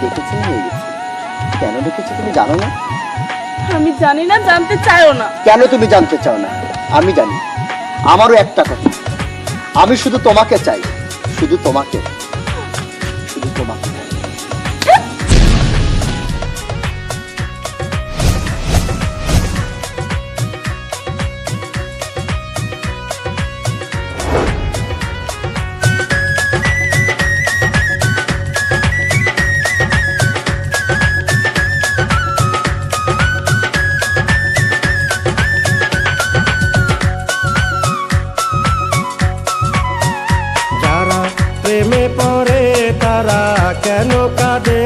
দেখেছি নিয়ে গেছি। কেন দেখেছি তুমি জানো না? আমি জানি না, জানতে চাইও না। কেন তুমি জানতে চাও না? আমি জানি। আমারও একটা কথা, আমি শুধু তোমাকে চাই, শুধু তোমাকে, শুধু তোমাকে। প্রেমে পড়ে তারা কেন কাঁদে,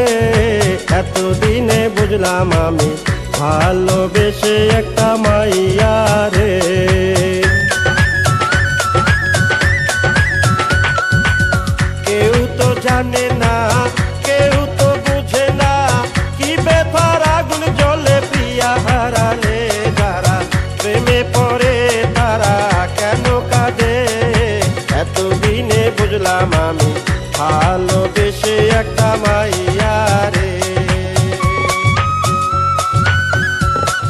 এতদিনে বুঝলাম আমি ভালোবেসে একটা মাইয়া রে। কেউ তো জানে না, কেউ তো বুঝে না, কি ব্যথার আগুন জ্বলে প্রিয়া হারালে। যারা প্রেমে পড়ে তারা কেন কাঁদে, এতদিনে বুঝলাম আমি ভালোবেসে একটা মাইয়া রে।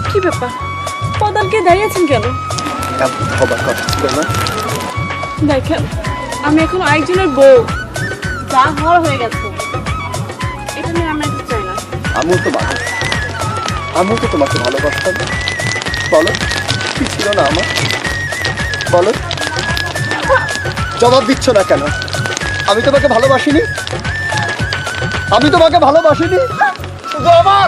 কি ব্যাপার, পদালকে দাঁড়িয়েছেন কেন? হবার কথা ছিল না? দেখেন, আমি এখন আরেকজনের বউ, যা হওয়ার হয়ে গেছে, এটা নিয়ে আমরা কিছু চাই না। আমিও তো তোমাকে ভালোবাসতাম। বলো, কি ছিল না আমার? বলো, জবাব দিচ্ছ না কেন? আমি তোমাকে ভালোবাসিনি, আমি তোমাকে ভালোবাসিনি। শুধু আমার